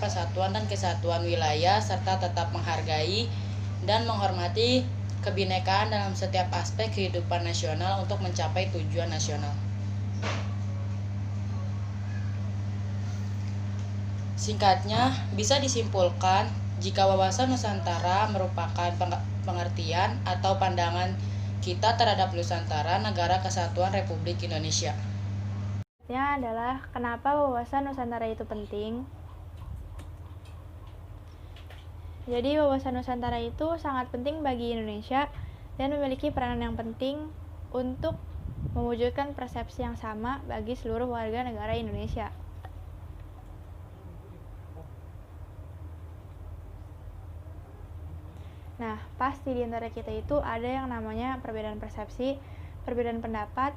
persatuan dan kesatuan wilayah serta tetap menghargai dan menghormati kebinekaan dalam setiap aspek kehidupan nasional untuk mencapai tujuan nasional. Singkatnya, bisa disimpulkan jika wawasan Nusantara merupakan pengertian atau pandangan kita terhadap Nusantara, Negara Kesatuan Republik Indonesia. Pertanyaannya adalah, kenapa wawasan Nusantara itu penting? Jadi, wawasan Nusantara itu sangat penting bagi Indonesia dan memiliki peranan yang penting untuk mewujudkan persepsi yang sama bagi seluruh warga negara Indonesia. Nah, pasti di antara kita itu ada yang namanya perbedaan persepsi, perbedaan pendapat,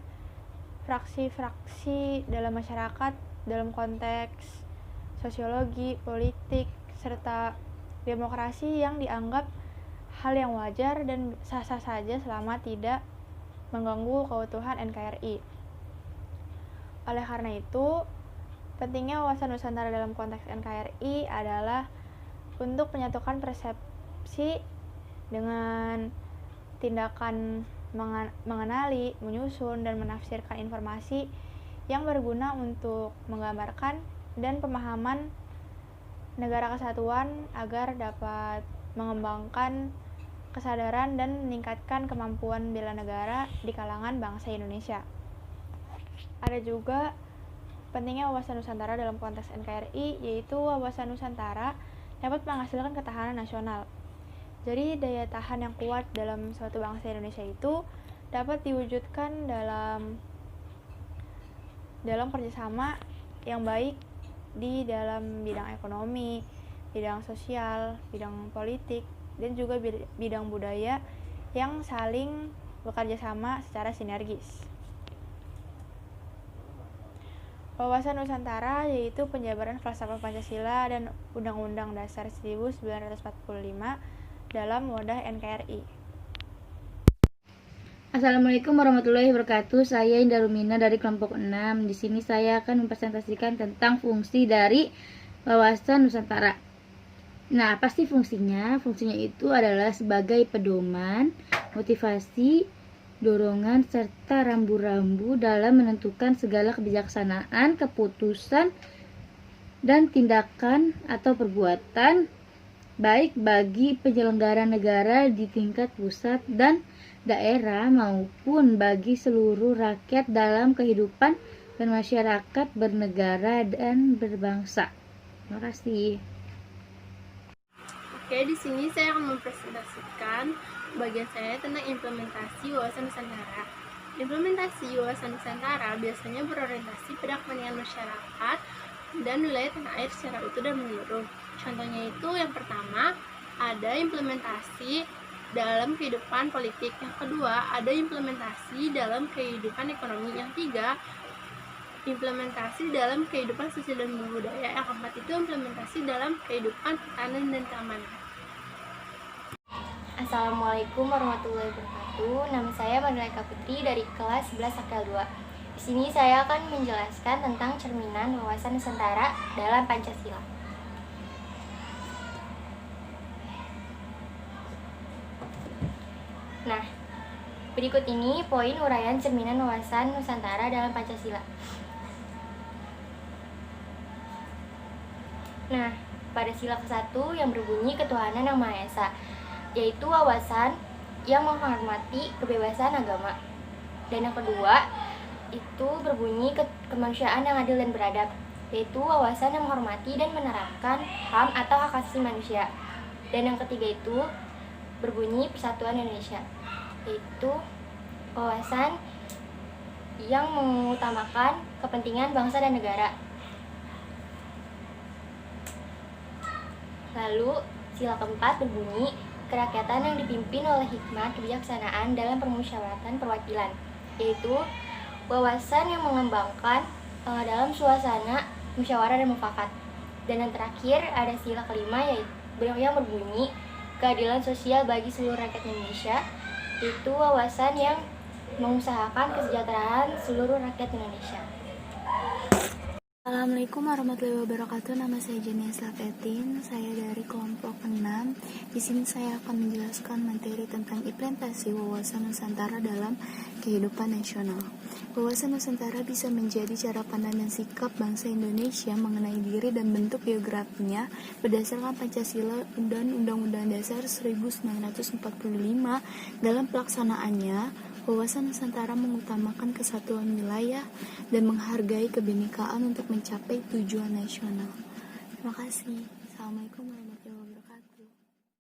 fraksi-fraksi dalam masyarakat dalam konteks sosiologi, politik, serta demokrasi yang dianggap hal yang wajar dan sah-sah saja selama tidak mengganggu keutuhan NKRI. Oleh karena itu, pentingnya wawasan Nusantara dalam konteks NKRI adalah untuk menyatukan persepsi dengan tindakan mengenali, menyusun, dan menafsirkan informasi yang berguna untuk menggambarkan dan pemahaman negara kesatuan agar dapat mengembangkan kesadaran dan meningkatkan kemampuan bela negara di kalangan bangsa Indonesia. Ada juga pentingnya wawasan Nusantara dalam konteks NKRI, yaitu wawasan Nusantara dapat menghasilkan ketahanan nasional. Jadi daya tahan yang kuat dalam suatu bangsa Indonesia itu dapat diwujudkan dalam kerjasama yang baik di dalam bidang ekonomi, bidang sosial, bidang politik, dan juga bidang budaya yang saling bekerja sama secara sinergis. Wawasan Nusantara yaitu penjabaran falsafah Pancasila dan Undang-Undang Dasar 1945 dalam wadah NKRI. Assalamualaikum warahmatullahi wabarakatuh. Saya Indah Rumina dari kelompok 6. Di sini saya akan mempresentasikan tentang fungsi dari wawasan Nusantara. Nah, apa sih fungsinya? Fungsinya itu adalah sebagai pedoman, motivasi, dorongan, serta rambu-rambu dalam menentukan segala kebijaksanaan, keputusan, dan tindakan atau perbuatan baik bagi penyelenggara negara di tingkat pusat dan daerah maupun bagi seluruh rakyat dalam kehidupan bermasyarakat, bernegara, dan berbangsa. Terima kasih. Oke, di sini saya akan mempresentasikan bagian saya tentang implementasi wawasan Nusantara. Implementasi wawasan Nusantara biasanya berorientasi pada kepentingan masyarakat dan wilayah tanah air secara utuh dan menyeluruh. Contohnya itu yang pertama, ada implementasi dalam kehidupan politik. Yang kedua, ada implementasi dalam kehidupan ekonomi. Yang tiga, implementasi dalam kehidupan sosial dan budaya. Yang keempat itu implementasi dalam kehidupan pertahanan dan keamanan. Assalamualaikum warahmatullahi wabarakatuh. Nama saya Manulika Putri dari kelas 11 Akal 2. Di sini saya akan menjelaskan tentang cerminan wawasan Nusantara dalam Pancasila. Nah, berikut ini poin uraian cerminan wawasan Nusantara dalam Pancasila. Nah, pada sila ke-1 yang berbunyi ketuhanan yang Maha Esa, yaitu wawasan yang menghormati kebebasan agama. Dan yang kedua, itu berbunyi kemanusiaan yang adil dan beradab, yaitu wawasan yang menghormati dan menerapkan HAM atau hak asasi manusia. Dan yang ketiga itu berbunyi Persatuan Indonesia, yaitu wawasan yang mengutamakan kepentingan bangsa dan negara. Lalu sila keempat berbunyi kerakyatan yang dipimpin oleh hikmat kebijaksanaan dalam permusyawaratan perwakilan, yaitu wawasan yang mengembangkan dalam suasana musyawarah dan mufakat. Dan yang terakhir ada sila kelima yang berbunyi keadilan sosial bagi seluruh rakyat Indonesia, yaitu wawasan yang mengusahakan kesejahteraan seluruh rakyat Indonesia. Assalamualaikum warahmatullahi wabarakatuh. Nama saya Jenia Slavetin. Saya dari kelompok 6. Di sini saya akan menjelaskan materi tentang implementasi wawasan Nusantara dalam kehidupan nasional. Wawasan Nusantara bisa menjadi cara pandang dan sikap bangsa Indonesia mengenai diri dan bentuk biografinya berdasarkan Pancasila dan Undang-Undang Dasar 1945. Dalam pelaksanaannya, wawasan Nusantara mengutamakan kesatuan wilayah dan menghargai kebinekaan untuk mencapai tujuan nasional. Terima kasih. Assalamualaikum warahmatullahi wabarakatuh.